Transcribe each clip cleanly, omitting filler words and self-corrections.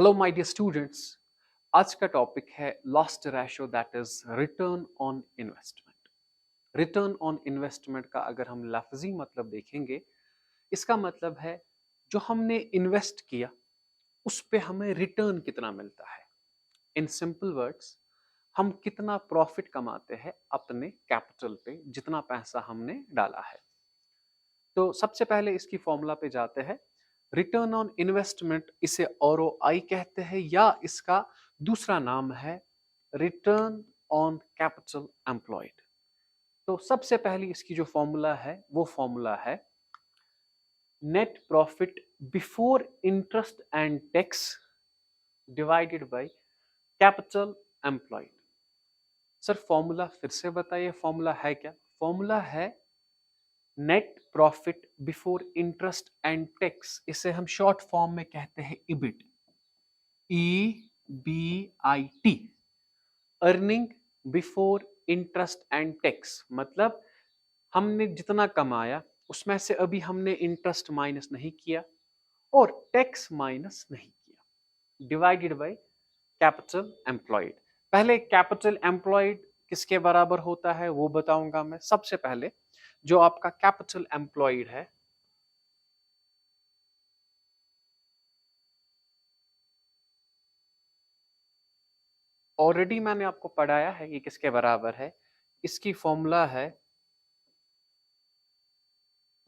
Hello my dear students. आज का topic है lost ratio, that is return on investment. Return on investment का अगर हम लफ्जी मतलब देखेंगे, इसका मतलब है जो हमने इन्वेस्ट किया उस पे हमें रिटर्न कितना मिलता है। इन सिंपल वर्ड्स, हम कितना प्रॉफिट कमाते हैं अपने कैपिटल पे, जितना पैसा हमने डाला है। तो सबसे पहले इसकी फॉर्मूला पे जाते हैं। रिटर्न ऑन इन्वेस्टमेंट, इसे आरओआई कहते हैं या इसका दूसरा नाम है रिटर्न ऑन कैपिटल एम्प्लॉयड। तो सबसे पहली इसकी जो फॉर्मूला है वो फॉर्मूला है net profit before interest and tax divided by capital employed. Sir formula फिर से बताइए, फॉर्मूला है क्या? फॉर्मूला है net profit before interest and tax. इसे हम शॉर्ट फॉर्म में कहते हैं EBIT, EBIT, earning before interest and tax. मतलब हमने जितना कमाया उसमें से अभी हमने इंटरेस्ट माइनस नहीं किया और टैक्स माइनस नहीं किया, डिवाइडेड बाय कैपिटल एम्प्लॉयड। पहले कैपिटल एम्प्लॉयड किसके बराबर होता है वो बताऊंगा मैं। सबसे पहले जो आपका कैपिटल एम्प्लॉयड है, ऑलरेडी मैंने आपको पढ़ाया है ये किसके बराबर है। इसकी फॉर्मूला है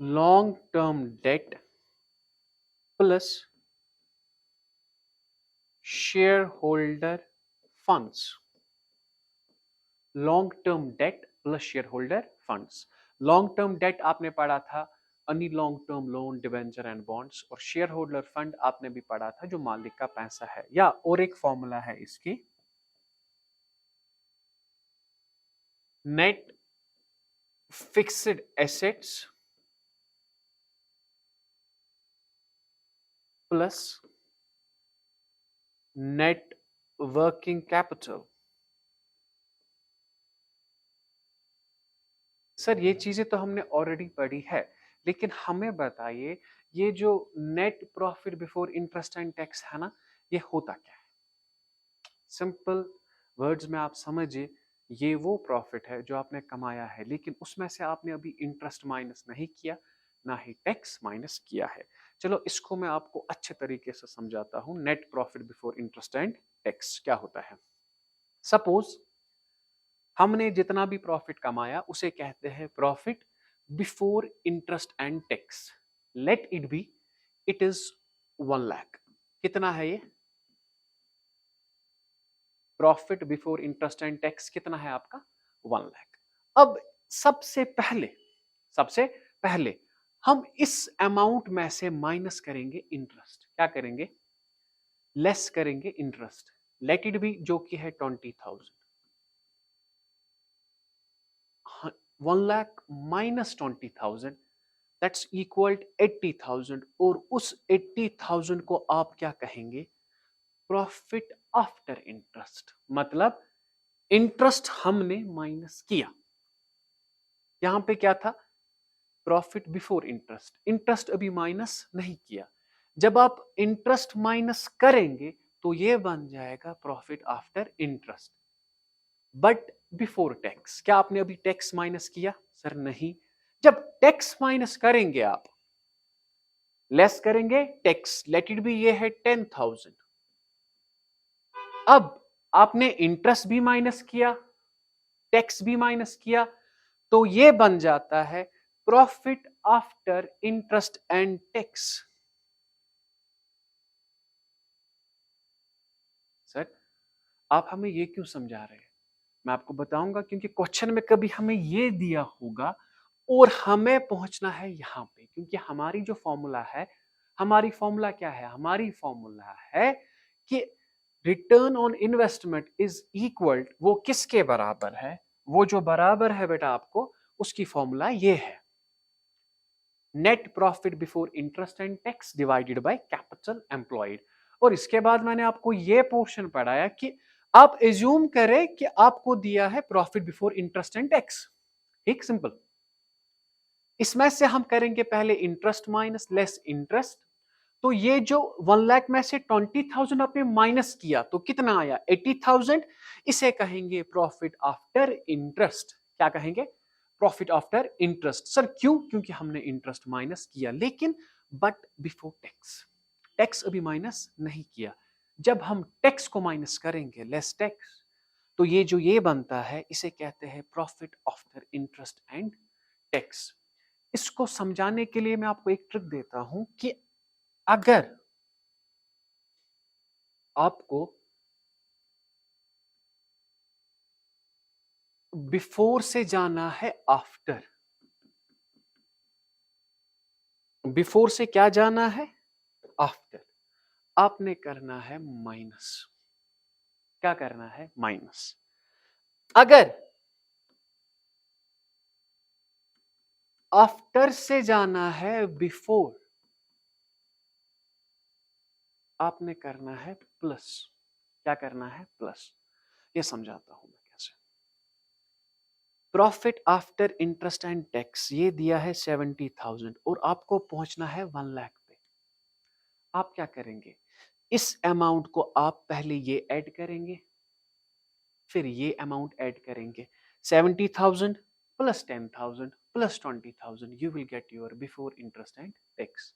long term debt plus share holder funds. Long term debt plus share holder funds. Long term date आपने पढ़ा था अनी long term loan, debenture and bonds, और शेयर होल्डर फंड आपने भी पढ़ा था जो मालिक का पैसा है। या और एक फॉर्मूला है इसकी net fixed assets plus net working capital. Sir ये चीजें तो हमने ऑलरेडी पढ़ी है, लेकिन हमें बताइए ये जो net profit before interest and tax है ना, ये होता क्या है? सिंपल वर्ड्स में आप समझिए, ये वो प्रॉफिट है जो आपने कमाया है, लेकिन उसमें से आपने अभी इंटरेस्ट माइनस नहीं किया, ना ही टैक्स माइनस किया है। चलो इसको मैं आपको अच्छे तरीके से समझाता हूं। Net profit before interest and tax क्या होता है। सपोज हमने जितना भी प्रॉफिट कमाया उसे कहते हैं profit before interest and tax. Let it be, it is 1 lakh. कितना है ये profit before interest and tax? कितना है आपका? 1 लाख। अब सबसे पहले हम इस अमाउंट में से माइनस करेंगे इंटरेस्ट। क्या करेंगे? लेस करेंगे इंटरेस्ट। लेट इट बी जो कि है 20,000। 1 लाख माइनस 20,000 दैट्स इक्वल 80,000, और उस 80,000 को आप क्या कहेंगे? Profit after interest. मतलब इंटरेस्ट हमने माइनस किया। यहां पे क्या था? Profit before interest. इंटरेस्ट अभी माइनस नहीं किया। जब आप इंटरेस्ट माइनस करेंगे तो ये बन जाएगा profit after interest, but before tax. क्या आपने अभी टैक्स माइनस किया? सर नहीं। जब टैक्स माइनस करेंगे आप, लेस करेंगे टैक्स, लेट इट बी ये है 10,000। अब आपने इंटरेस्ट भी माइनस किया, टैक्स भी माइनस किया, तो ये बन जाता है profit after interest and tax. Sir आप हमें ये क्यों समझा रहे हैं? मैं आपको बताऊंगा, क्योंकि क्वेश्चन में कभी हमें ये दिया होगा और हमें पहुंचना है यहां पे। क्योंकि हमारी जो फॉर्मूला है, हमारी फॉर्मूला क्या है? हमारी फॉर्मूला है कि return on investment is equal, वो किसके बराबर है? वो जो बराबर है बेटा आपको, उसकी फॉर्मूला ये है net profit before interest and tax divided by capital employed. और इसके बाद मैंने आपको ये पोर्शन पढ़ाया कि आप एज्यूम करें कि आपको दिया है profit before interest and tax. एक सिंपल, इसमें से हम करेंगे पहले इंटरेस्ट माइनस लेस इंटरेस्ट, तो ये जो 1 लाख में से 20,000 आपने माइनस किया तो कितना आया 80,000। इसे कहेंगे प्रॉफिट आफ्टर इंटरेस्ट। क्या कहेंगे? Profit after interest. सर क्यों? क्योंकि हमने इंटरेस्ट माइनस किया, लेकिन बट बिफोर टैक्स। टैक्स अभी माइनस नहीं किया। जब हम टैक्स को माइनस करेंगे, लेस टैक्स, तो ये जो ये बनता है इसे कहते हैं profit after interest and tax. इसको समझाने के लिए मैं आपको एक ट्रिक देता हूं कि अगर आपको बिफोर से जाना है आफ्टर, बिफोर से क्या जाना है? आफ्टर। आपने करना है माइनस। क्या करना है? माइनस। अगर आफ्टर से जाना है बिफोर, आपने करना है प्लस। क्या करना है? प्लस। ये समझाता हूं मैं कैसे। Profit after interest and tax ये दिया है 70,000 और आपको पहुंचना है 1 लाख पे। आप क्या करेंगे? इस अमाउंट को आप पहले ये ऐड करेंगे, फिर ये अमाउंट ऐड करेंगे। 70,000 plus 10,000 plus 20,000 you will get your before interest and tax.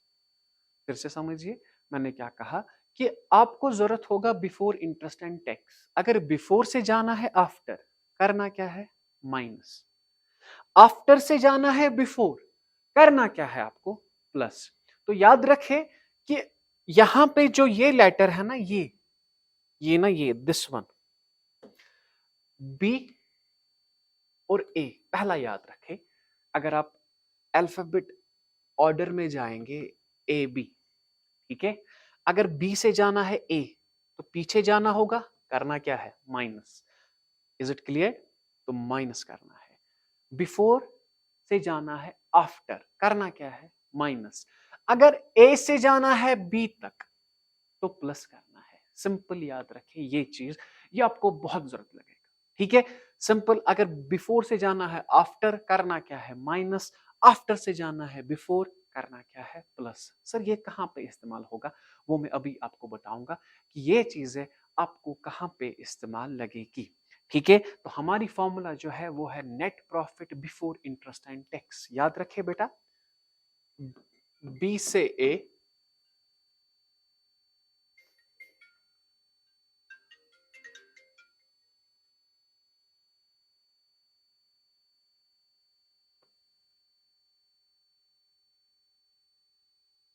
फिर से समझिए मैंने क्या कहा कि आपको जरूरत होगा बिफोर इंटरेस्ट एंड टैक्स। अगर बिफोर से जाना है आफ्टर, करना क्या है? माइनस। आफ्टर से जाना है बिफोर, करना क्या है आपको? प्लस। तो याद रखें कि यहां पे जो ये लेटर है ना, ये ना, ये दिस वन, बी और ए, पहला याद रखें। अगर आप अल्फाबेट ऑर्डर में जाएंगे, ए बी, ठीक है। अगर बी से जाना है ए, तो पीछे जाना होगा, करना क्या है? माइनस। Is it clear? तो माइनस करना है। बिफोर से जाना है आफ्टर, करना क्या है? माइनस। अगर ए से जाना है बी तक, तो प्लस करना है। सिंपल याद रखें ये चीज, ये आपको बहुत जरूरत लगेगा, ठीक है। सिंपल। अगर बिफोर से जाना है आफ्टर, करना क्या है? माइनस। आफ्टर से जाना है बिफोर, करना क्या है? प्लस। सर ये कहां पे इस्तेमाल होगा? वो मैं अभी आपको बताऊंगा कि ये चीजें आपको कहां पे इस्तेमाल लगेगी, ठीक है। तो हमारी फॉर्मूला जो है वो है net profit before interest and tax. याद रखे बेटा, बी से ए,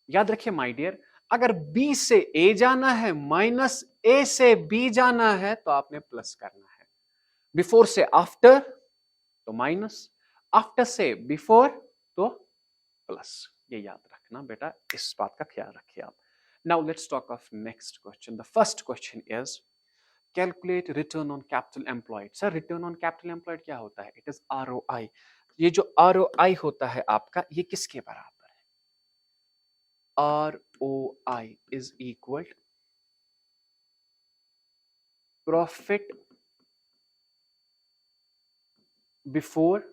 याद रखिए माय डियर, अगर बी से ए जाना है, माइनस ए से बी जाना है, तो आपने प्लस करना है। बिफोर से आफ्टर तो माइनस, आफ्टर से बिफोर तो प्लस। ये याद रखना बेटा, इस बात का ख्याल रखिए आप। Now let's talk of next question. The first question is calculate return on capital employed. Sir return on capital employed क्या होता है? It is ROI. ये जो आरओआई होता है आपका, ये किसके बराबर? ROI is equal to profit before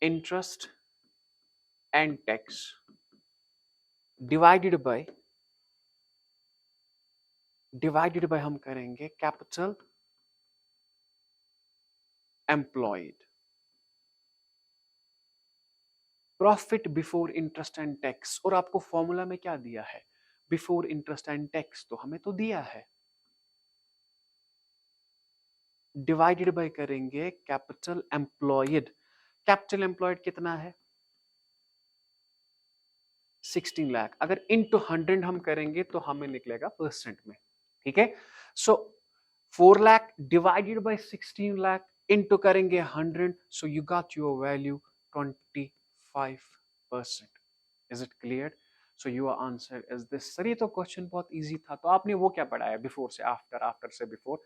interest and tax divided by हम करेंगे capital employed. Profit before interest and tax, और आपको फॉर्मूला में क्या दिया है? बिफोर इंटरेस्ट एंड टैक्स तो हमें तो दिया है, डिवाइडेड बाय करेंगे कैपिटल एम्प्लॉयड। कैपिटल एम्प्लॉयड कितना है? 16 लाख। अगर इनटू 100 हम करेंगे तो हमें निकलेगा परसेंट में, ठीक है। सो 4 lakh divided by 16 lakh into करेंगे 100, so you got your value 25%। Is it clear? So your answer is this. Sir ये तो क्वेश्चन बहुत इजी था, तो आपने वो क्या पढ़ाया? बिफोर से आफ्टर, आफ्टर से बिफोर,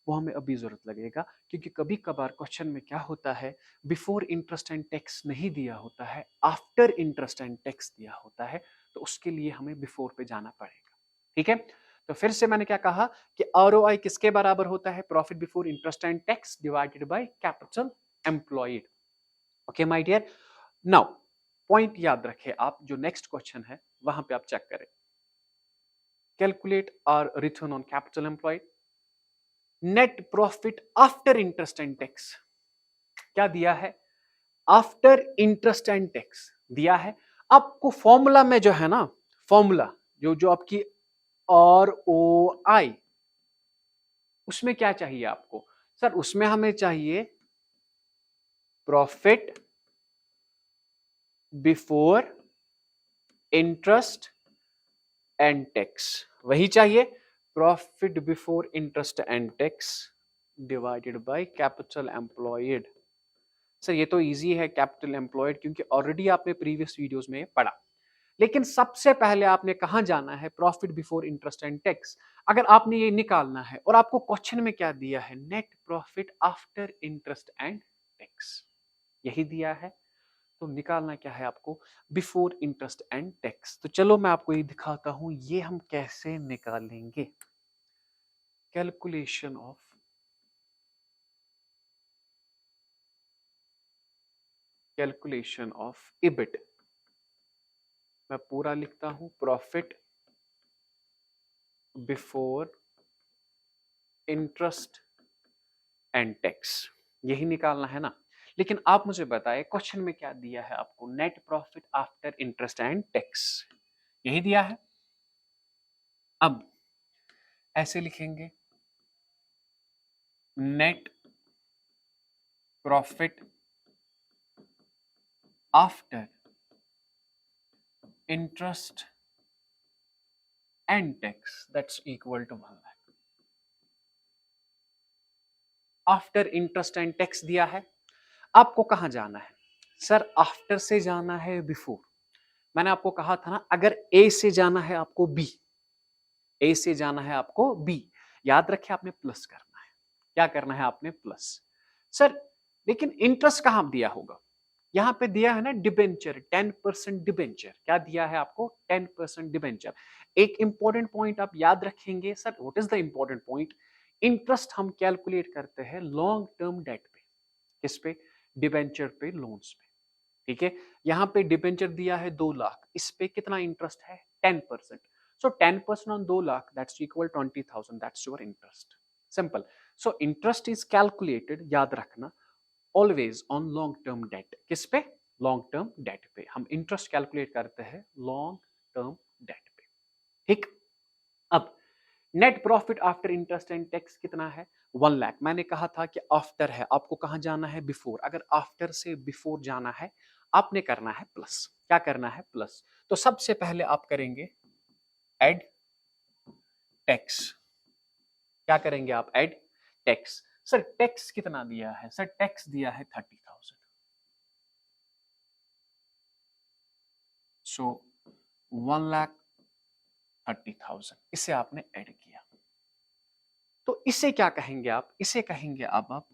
वो हमें अभी जरूरत लगेगा, क्योंकि कभी कभार क्वेश्चन में क्या होता है, बिफोर इंटरेस्ट एंड टैक्स नहीं दिया होता है, आफ्टर इंटरेस्ट एंड टैक्स दिया होता है, तो उसके लिए हमें बिफोर पे जाना पड़ेगा, ठीक है। तो फिर से मैंने क्या कहा कि आरओआई किसके बराबर होता है? Profit before interest and tax divided by capital employed. Okay my dear. Now point याद रखें आप, जो नेक्स्ट क्वेश्चन है वहां पे आप चेक करें। Calculate our return on capital employed, net profit after interest and tax. क्या दिया है? आफ्टर इंटरेस्ट एंड टैक्स दिया है। आपको फॉर्मूला में जो है ना, फॉर्मूला जो जो आपकी ROI, उसमें क्या चाहिए आपको? सर उसमें हमें चाहिए profit before interest and tax, वही चाहिए। Profit before interest and tax divided by capital employed. Sir ये तो इजी है कैपिटल एम्प्लॉयड, क्योंकि ऑलरेडी आपने प्रीवियस वीडियोस में पढ़ा। लेकिन सबसे पहले आपने कहां जाना है? Profit before interest and tax. अगर आपने ये निकालना है और आपको क्वेश्चन में क्या दिया है? Net profit after interest and tax, यही दिया है। तो निकालना क्या है आपको? Before interest and tax. तो चलो मैं आपको ये दिखाता हूं, ये हम कैसे निकालेंगे। कैलकुलेशन ऑफ EBIT, मैं पूरा लिखता हूं, profit before interest and tax, यही निकालना है ना। लेकिन आप मुझे बताएं क्वेश्चन में क्या दिया है आपको? Net profit after interest and tax, यही दिया है। अब ऐसे लिखेंगे, net profit after interest and tax that's equal to 1 lakh. After interest and tax दिया है। आपको कहां जाना है? सर आफ्टर से जाना है बिफोर। मैंने आपको कहा था ना, अगर ए से जाना है आपको बी, ए से जाना है आपको बी, याद रखिए आपने प्लस करना है। क्या करना है आपने? प्लस। सर लेकिन इंटरेस्ट कहां दिया होगा? यहां पे दिया है ना डिबेंचर, 10% डिबेंचर। क्या दिया है आपको? 10% डिबेंचर। एक इंपॉर्टेंट पॉइंट आप याद रखेंगे। Sir what is the important point? Interest हम कैलकुलेट करते हैं लॉन्ग टर्म डेट पे। किस पे? डिबेंचर पे, लोन्स पे। ठीक है, यहां पे डिबेंचर दिया है 2 लाख, इस पे कितना इंटरेस्ट है? 10%। सो 10% on 2 lakh that's equal 20,000, that's your interest. Simple. So interest is calculated, याद रखना, always on long term date. किस पे? लॉन्ग टर्म डेट पे हम इंटरेस्ट कैलकुलेट करते हैं, लॉन्ग टर्म डेट पे। ठीक। अब net profit after interest and tax कितना है? 1 लाख। मैंने कहा था कि आफ्टर है, आपको कहां जाना है? बिफोर। अगर आफ्टर से बिफोर जाना है, आपने करना है प्लस। क्या करना है? प्लस। तो सबसे पहले आप करेंगे एड टैक्स। क्या करेंगे आप? Add tax. सर टैक्स कितना दिया है? सर टैक्स दिया है 30,000। सो 1,30,000, इसे आपने ऐड किया। तो इसे क्या कहेंगे आप? इसे कहेंगे अब आप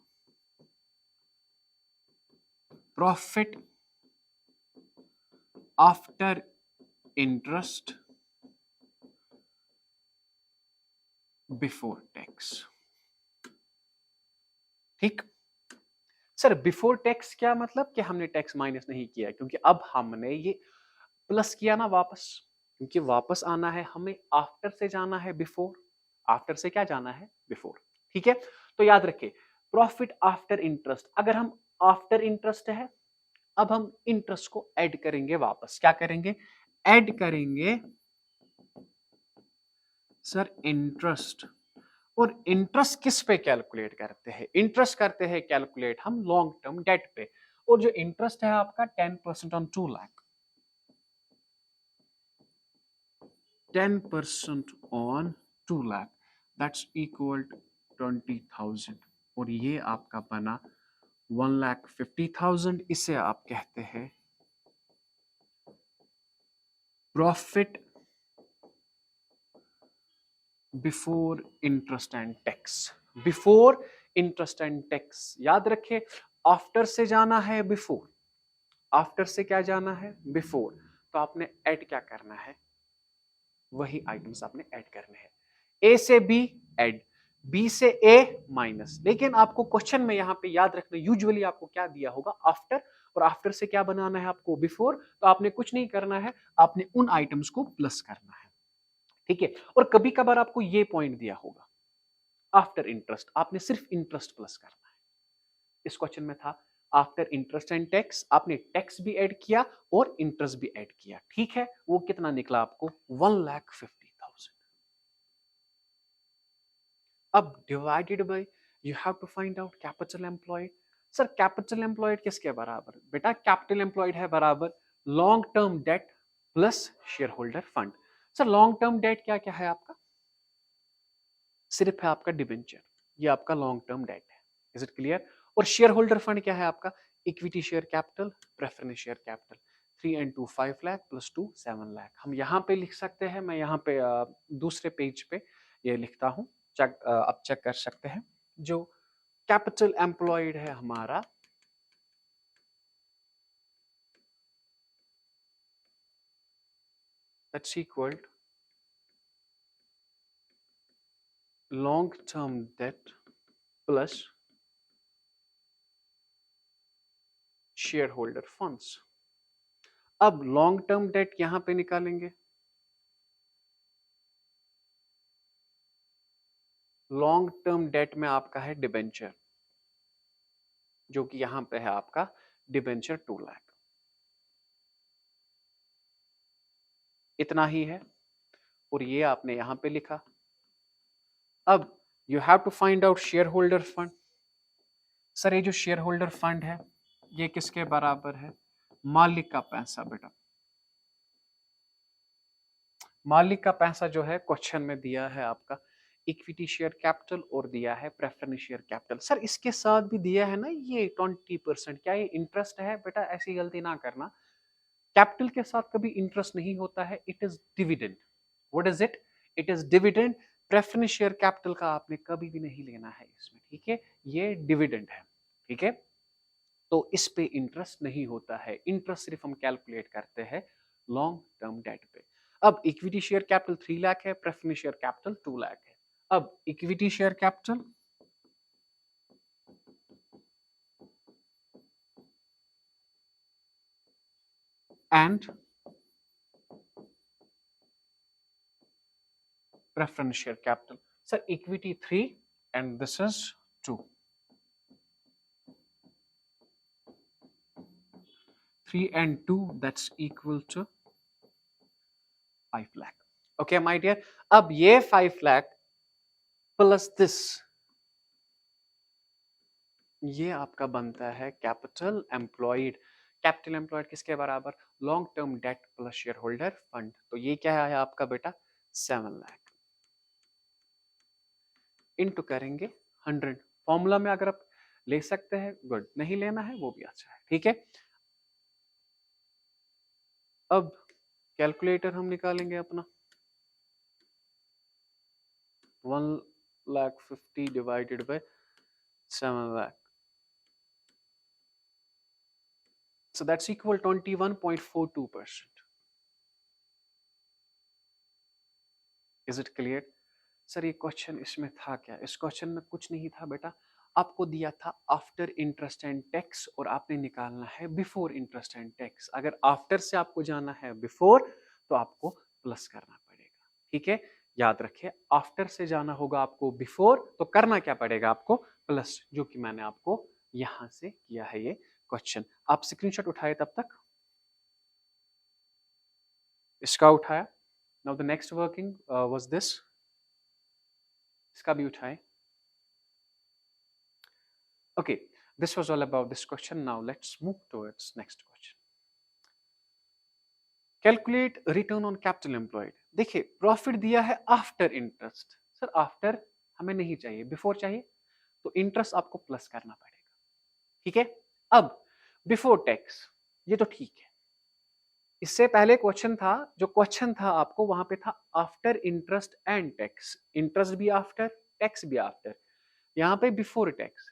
profit after interest before tax. ठीक। सर बिफोर टैक्स क्या मतलब? कि हमने टैक्स माइनस नहीं किया, क्योंकि अब हमने ये प्लस किया ना वापस, क्योंकि वापस आना है हमें, आफ्टर से जाना है बिफोर। आफ्टर से क्या जाना है? बिफोर। ठीक है, तो याद रखिए प्रॉफिट आफ्टर इंटरेस्ट, अगर हम आफ्टर इंटरेस्ट है, अब हम इंटरेस्ट को ऐड करेंगे वापस। क्या करेंगे? ऐड करेंगे सर इंटरेस्ट। और इंटरेस्ट किस पे कैलकुलेट करते हैं? इंटरेस्ट करते हैं कैलकुलेट हम लॉन्ग टर्म डेट पे। और जो इंटरेस्ट है आपका 10% on 2 lakh, 10% on 2 lakh that's equal to 20,000। और ये आपका बना 1,50,000। इसे आप कहते हैं profit before interest and tax. Before interest and tax, याद रखें आफ्टर से जाना है बिफोर, आफ्टर से क्या जाना है? बिफोर। तो आपने ऐड क्या करना है? वही आइटम्स आपने ऐड करने हैं। ए से बी ऐड, बी से ए माइनस। लेकिन आपको क्वेश्चन में यहां पे याद रखना, यूजुअली आपको क्या दिया होगा? आफ्टर। और आफ्टर से क्या बनाना है आपको, बिफोर। तो आपने कुछ नहीं करना है, आपने उन आइटम्स को प्लस करना है, ठीक है। और कभी कभार आपको ये पॉइंट दिया होगा आफ्टर इंटरेस्ट, आपने सिर्फ इंटरेस्ट प्लस करना है। इस क्वेश्चन में था आफ्टर इंटरेस्ट एंड टैक्स, आपने टैक्स भी ऐड किया और इंटरेस्ट भी ऐड किया, ठीक है। वो कितना निकला आपको, 1,50,000। अब divided by, you have to find out capital employed. Sir capital employed किसके बराबर, बेटा कैपिटल एम्प्लॉयड है बराबर long term debt plus share holder fund. Sir long term debt क्या क्या है आपका, सिर्फ है आपका डिबेंचर, ये आपका लॉन्ग टर्म डेट है, इज इट क्लियर। और शेयर होल्डर फंड क्या है आपका, equity share capital, preference share capital. 3 and 2 5 lakh plus 2 7 lakh. हम यहाँ पे लिख सकते हैं, मैं यहाँ पे दूसरे पेज पे ये लिखता हूँ, चेक आप चेक कर सकते हैं। जो कैपिटल एम्प्लॉयड है हमारा, that's equal long term debt plus share holder funds. अब लॉन्ग टर्म डेट यहां पे निकालेंगे, लॉन्ग टर्म डेट में आपका है डिबेंचर, जो कि यहां पे है आपका डिबेंचर 2 लाख, इतना ही है। और ये आपने यहां पे लिखा। अब you have to find out share holder fund. Sir ये जो शेयर होल्डर फंड है ये किसके बराबर है, मालिक का पैसा। बेटा मालिक का पैसा जो है क्वेश्चन में दिया है आपका इक्विटी शेयर कैपिटल और दिया है प्रेफरेंस शेयर कैपिटल। सर इसके साथ भी दिया है ना ये 20%, क्या ये इंटरेस्ट है, बेटा ऐसी गलती ना करना। कैपिटल के साथ कभी इंटरेस्ट नहीं होता है, it is dividend. What is it, it is dividend. Preference share capital का आपने कभी भी नहीं लेना है इसमें, ठीक है, ये डिविडेंड है, ठीक है। तो इस पे इंटरेस्ट नहीं होता है, इंटरेस्ट सिर्फ हम कैलकुलेट करते हैं लॉन्ग टर्म डेट पे। अब इक्विटी शेयर कैपिटल 3 लाख है, प्रेफरेंस शेयर कैपिटल 2 लाख है। अब equity share capital and preference share capital. Sir equity 3 and this is 2, 3 and 2 that's equal to 5 lakh. Okay my dear, अब ये 5 lakh प्लस दिस, ये आपका बनता है कैपिटल एम्प्लॉयड। कैपिटल एम्प्लॉयड किसके बराबर, long term debt plus share holder fund. तो ये क्या है आपका बेटा 7 लाख इनटू करेंगे 100। फॉर्मूला में अगर आप ले सकते हैं गुड, नहीं लेना है वो भी अच्छा है, ठीक है। अब कैलकुलेटर हम निकालेंगे अपना, 1,50,000 divided by 7 lakh, so that's equal 21.42%. Is it clear? Sir ये क्वेश्चन इसमें था क्या, इस क्वेश्चन में कुछ नहीं था बेटा, आपको दिया था आफ्टर इंटरेस्ट एंड टैक्स और आपने निकालना है बिफोर इंटरेस्ट एंड टैक्स। अगर आफ्टर से आपको जाना है बिफोर तो आपको प्लस करना पड़ेगा, ठीक है। याद रखिए आफ्टर से जाना होगा आपको बिफोर तो करना क्या पड़ेगा आपको, प्लस, जो कि मैंने आपको यहां से किया है ये क्वेश्चन। आप स्क्रीनशॉट उठाए तब तक, इसका उठाया। Now the next working was this, इसका भी उठाए। Okay, this was all about this question. Now let's move towards next question. Calculate return on capital employed. देखिए प्रॉफिट दिया है आफ्टर इंटरेस्ट। सर आफ्टर हमें नहीं चाहिए, बिफोर चाहिए, तो इंटरेस्ट आपको प्लस करना पड़ेगा, ठीक है। अब बिफोर टैक्स ये तो ठीक है। इससे पहले क्वेश्चन था, जो क्वेश्चन था आपको वहां पे था after interest and tax, interest भी आफ्टर, टैक्स भी आफ्टर, यहाँ पे बिफोर टैक्स।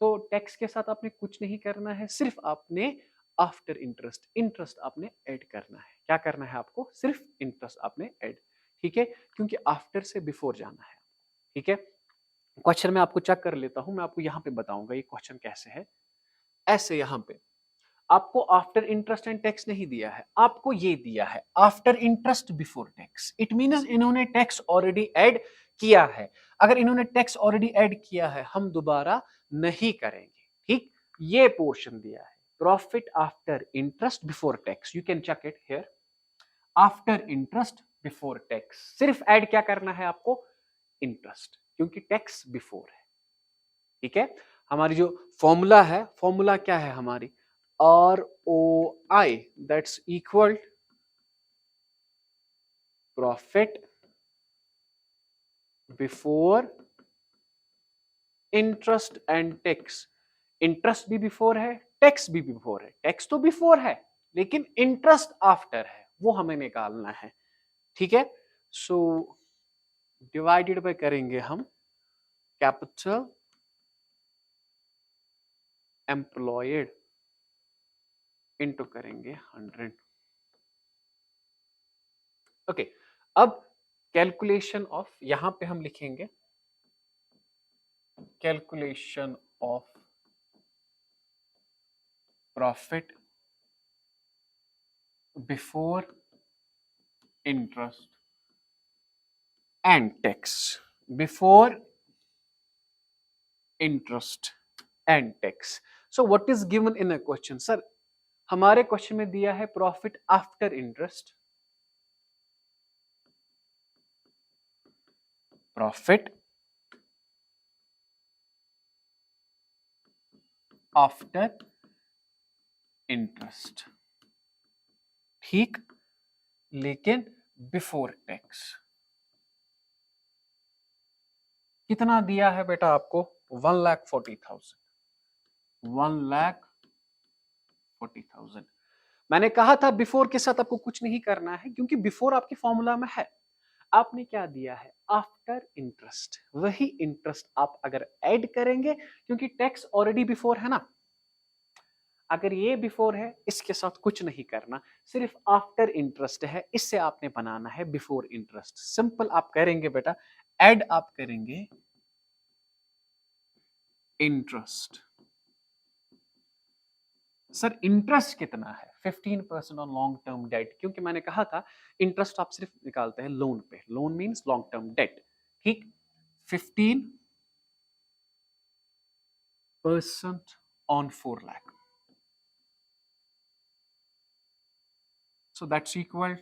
तो टैक्स के साथ आपने कुछ नहीं करना है, सिर्फ आपने आफ्टर इंटरेस्ट, इंटरेस्ट आपने ऐड करना है। क्या करना है आपको, सिर्फ इंटरेस्ट आपने ऐड, ठीक है, क्योंकि आफ्टर से बिफोर जाना है, ठीक है। क्वेश्चन में आपको चेक कर लेता हूं, मैं आपको यहां पे बताऊंगा ये क्वेश्चन कैसे है। ऐसे यहां पे आपको आफ्टर इंटरेस्ट एंड टैक्स नहीं दिया है, आपको ये दिया है after interest before tax. It means इन्होंने टैक्स ऑलरेडी ऐड किया है। अगर इन्होंने टैक्स ऑलरेडी ऐड किया है हम दोबारा नहीं करेंगे, ठीक। ये पोर्शन दिया है profit after interest before tax, you can check it here. After interest before tax, सिर्फ ऐड क्या करना है आपको, इंटरेस्ट, क्योंकि टैक्स बिफोर है, ठीक है। हमारी जो फॉर्मूला है, फॉर्मूला क्या है हमारी, R O I, that's equal profit before interest and tax. Interest भी बिफोर है, टैक्स भी बिफोर है। टैक्स तो बिफोर है लेकिन इंटरेस्ट आफ्टर है, वो हमें निकालना है, ठीक है। सो डिवाइडेड बाय करेंगे हम कैपिटल एम्प्लॉयड इनटू करेंगे 100। ओके, अब कैलकुलेशन ऑफ, यहां पे हम लिखेंगे calculation of profit before interest and tax, before interest and tax. So what is given in a question, sir हमारे क्वेश्चन में दिया है profit after interest, profit after interest, ठीक, लेकिन बिफोर टैक्स कितना दिया है बेटा आपको, 1,40,000, 1,40,000। मैंने कहा था बिफोर के साथ आपको कुछ नहीं करना है क्योंकि बिफोर आपके फॉर्मूला में है। आपने क्या दिया है, आफ्टर इंटरेस्ट, वही इंटरेस्ट आप अगर ऐड करेंगे क्योंकि टैक्स ऑलरेडी बिफोर है ना, अगर ये बिफोर है इसके साथ कुछ नहीं करना, सिर्फ आफ्टर इंटरेस्ट है, इससे आपने बनाना है बिफोर इंटरेस्ट। सिंपल आप करेंगे बेटा, ऐड आप करेंगे इंटरेस्ट। सर इंटरेस्ट कितना है, 15% ऑन लॉन्ग टर्म डेट, क्योंकि मैंने कहा था इंटरेस्ट आप सिर्फ निकालते हैं लोन पे, loan means long term date, ठीक। 15% on 4 lakh, so that's equal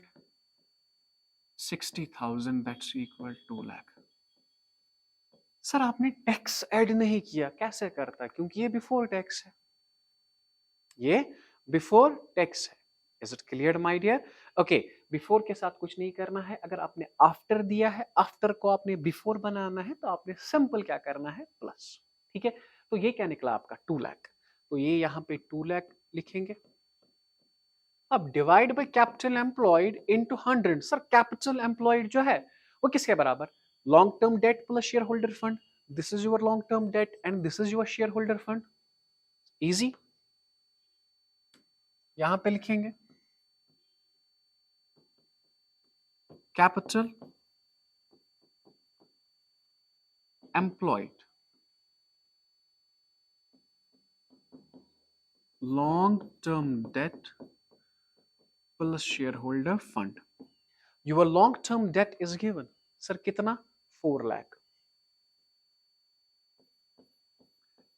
60,000, that's equal 2 lakh. Sir आपने टैक्स ऐड नहीं किया, कैसे करता, क्योंकि ये बिफोर टैक्स है, ये बिफोर टैक्स है। Is it clear my dear? Okay, before के साथ कुछ नहीं करना है। अगर आपने आफ्टर दिया है, आफ्टर को आपने बिफोर बनाना है तो आपने सिंपल क्या करना है, प्लस, ठीक है। तो ये क्या निकला आपका 2 लाख, तो ये यहाँ पे 2 लाख लिखेंगे। अब divide by capital employed into 100। Sir capital employed जो है वो किसके बराबर, long term debt plus share holder fund. This is your long term date and this is your share holder fund. Easy, यहां पे लिखेंगे capital employed long term debt plus share holder fund. Your long term date is given, sir कितना, 4 lakh,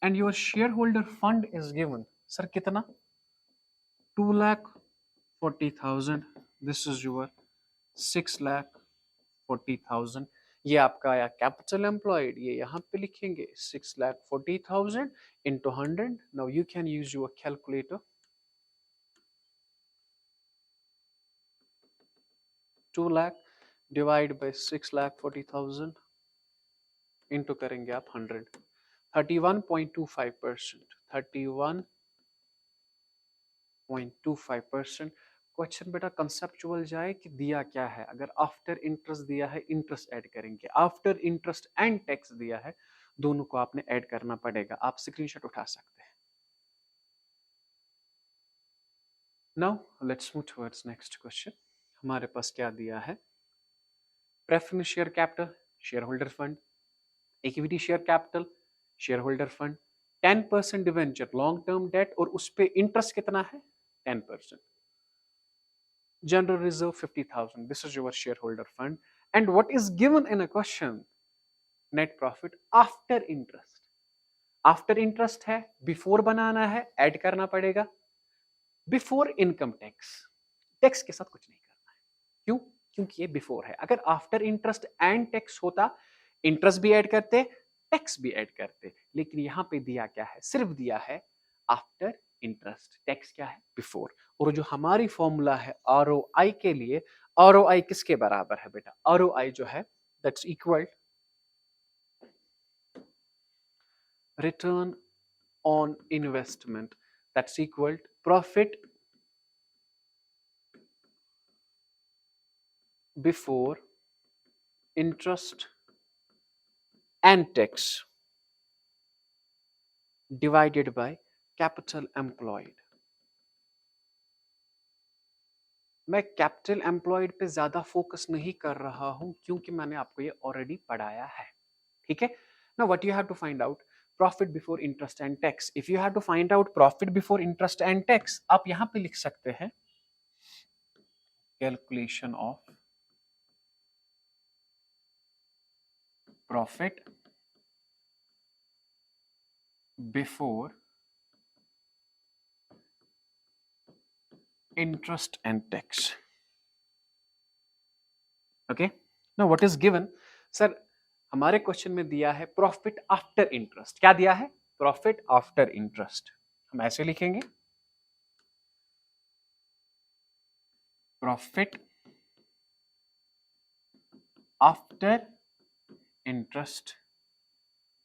and your share holder fund is given, sir कितना, 2,40,000। This is your 6,40,000। ये आपका आया capital employed, ये यहाँ पे लिखेंगे 6,40,000 into 100। Now you can use your calculator. 2 lakh divide by 6,40,000 into करेंगे आप 100, 31.25%, 31.25%। क्वेश्चन बेटा कंसेप्चुअल जाए कि दिया क्या है, अगर आफ्टर इंटरेस्ट दिया है इंटरेस्ट ऐड करेंगे, आफ्टर इंटरेस्ट एंड टैक्स दिया है दोनों को आपने ऐड करना पड़ेगा। आप स्क्रीनशॉट उठा सकते हैं। Now let's move towards next question. हमारे पास क्या दिया है, preference share capital share holder fund, equity share capital share holder fund, 10% debenture long term date और उस पे इंटरेस्ट कितना है 10%. General reserve 50,000. This is your shareholder fund. And what is given in a question? Net profit after interest. After interest है, before बनाना है, add करना पड़ेगा. Before income tax. Tax के साथ कुछ नहीं करना है. क्यों? क्योंकि ये बिफोर है. अगर आफ्टर इंटरेस्ट एंड टैक्स होता, इंटरेस्ट भी ऐड करते, टैक्स भी ऐड करते, लेकिन यहां पे दिया क्या है? सिर्फ दिया है आफ्टर इंटरेस्ट. टैक्स क्या है? बिफोर. और जो हमारी फॉर्मूला है आरओआई के लिए, आरओआई किसके बराबर है बेटा? आरओआई जो है that's equal return on investment, that's equal profit before interest and tax divided by capital employed. मैं कैपिटल एम्प्लॉयड पे ज्यादा फोकस नहीं कर रहा हूं क्योंकि मैंने आपको ये ऑलरेडी पढ़ाया है. ठीक है. Now what you have to find out? Profit before interest and tax. If you have to find out profit before interest and tax, आप यहां पे लिख सकते हैं calculation of profit before interest and tax. Okay, now what is given? Sir हमारे question में दिया है प्रॉफिट आफ्टर इंटरेस्ट. क्या दिया है? Profit after interest. हम ऐसे लिखेंगे profit after interest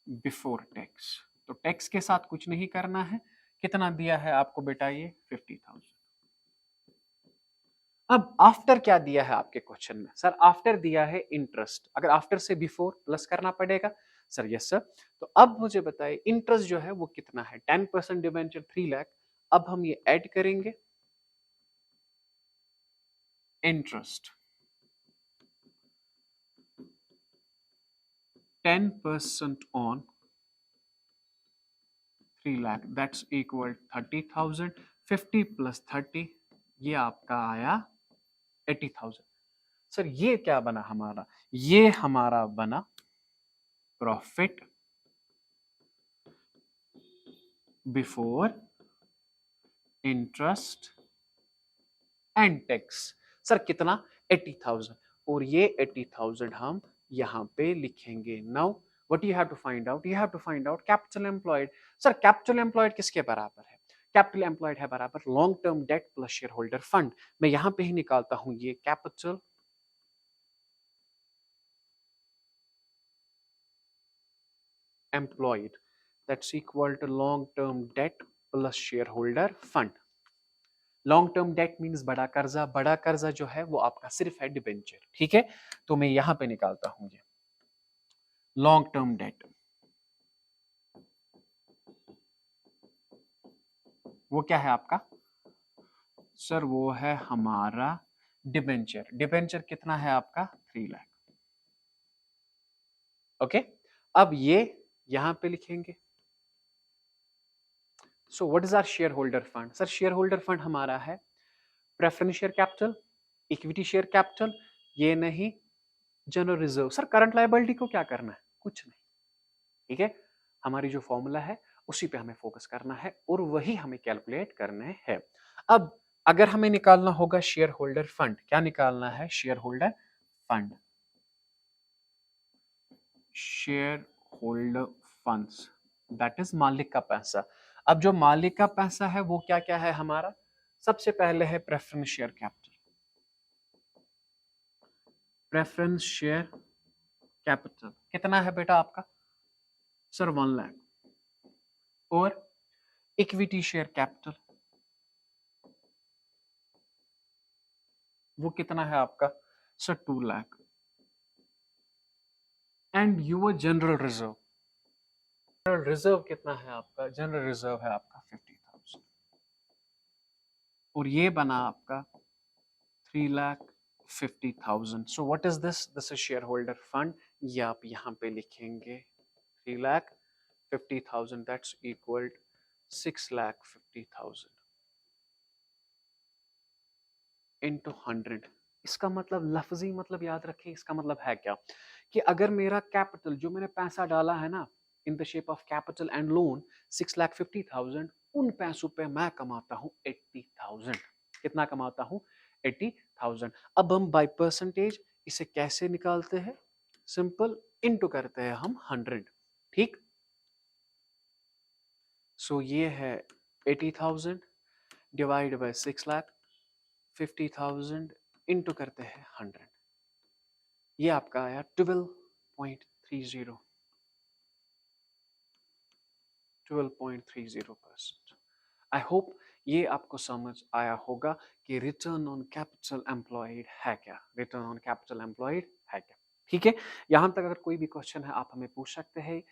before tax. तो टैक्स के साथ कुछ नहीं करना है. कितना दिया है आपको बेटा? ये 50,000. अब आफ्टर क्या दिया है आपके क्वेश्चन में? सर आफ्टर दिया है इंटरेस्ट. अगर आफ्टर से बिफोर प्लस करना पड़ेगा. Sir yes sir. तो अब मुझे बताइए इंटरेस्ट जो है वो कितना है? 10% डिबेंचर 3 लाख. अब हम ये ऐड करेंगे interest 10% on 3 lakh that's equal 30,000. 50 plus 30 ये आपका आया 80,000. सर ये क्या बना हमारा? ये हमारा बना profit before interest and tax. Sir कितना? 80,000. और ये 80,000 हम यहां पे लिखेंगे. Now what you have to find out? You have to find out capital employed. Sir capital employed किसके बराबर है? कैपिटल एम्प्लॉयड है बराबर long term debt plus share holder fund. मैं यहां पे ही निकालता हूं ये capital employed that's equal to long term debt plus shareholder fund. Long term date means बड़ा कर्जा. बड़ा कर्जा जो है वो आपका सिर्फ है डिबेंचर. ठीक है. तो मैं यहां पे निकालता हूं ये लॉन्ग टर्म डेट. वो क्या है आपका? सर वो है हमारा डिबेंचर. डिबेंचर कितना है आपका? 3 लाख. ओके. अब ये यहां पे लिखेंगे. So what is our share holder fund? Sir share holder fund हमारा है preference share capital, equity share capital, ये नहीं general reserve. Sir current liability को क्या करना है? कुछ नहीं. ठीक है. हमारी जो फॉर्मूला है उसी पे हमें फोकस करना है और वही हमें कैलकुलेट करने हैं. अब अगर हमें निकालना होगा शेयर होल्डर फंड, क्या निकालना है? Share holder fund, share holder funds that is मालिक का पैसा. अब जो मालिक का पैसा है वो क्या क्या है हमारा? सबसे पहले है preference share capital. Preference share capital कितना है बेटा आपका? सर 1 लाख. और इक्विटी शेयर कैपिटल वो कितना है आपका? Sir 2 lakh. And your general reserve, general reserve कितना है आपका? जनरल रिजर्व है आपका 50,000. और ये बना आपका 3,50,000. सो what is this? This is share holder fund. ये आप यहां पे लिखेंगे 3,50,000. 50,000 दैट्स इक्वल 6,50,000 इंटू 100। इसका मतलब लफ्जी मतलब याद रखें, इसका मतलब है क्या कि अगर मेरा कैपिटल जो मैंने पैसा डाला है ना in the shape of capital and loan 6,50,000, उन पैसों पे मैं कमाता हूँ 80,000। कितना कमाता हूँ? 80,000। अब हम बाय परसेंटेज इसे कैसे निकालते हैं? सिंपल, इनटू करते हैं हम 100। ठीक, सो ये है 80,000 डिवाइड बाय 6,50,000 इनटू करते हैं 100। ये आपका आया 12.30, 12.30%। आई होप ये आपको समझ आया होगा कि रिटर्न ऑन कैपिटल एम्प्लॉयड है क्या, रिटर्न ऑन कैपिटल एम्प्लॉयड है क्या। ठीक है, यहाँ तक अगर कोई भी क्वेश्चन है आप हमें पूछ सकते हैं,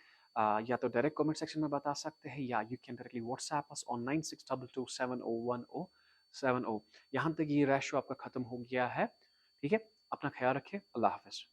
या तो डायरेक्ट कमेंट सेक्शन में बता सकते हैं या you can directly WhatsApp us on 9622701070। यहाँ तक ये रेशो आपका खत्म हो गया है। ठीक है, अपना ख्याल रखिए, अल्लाह हाफिज।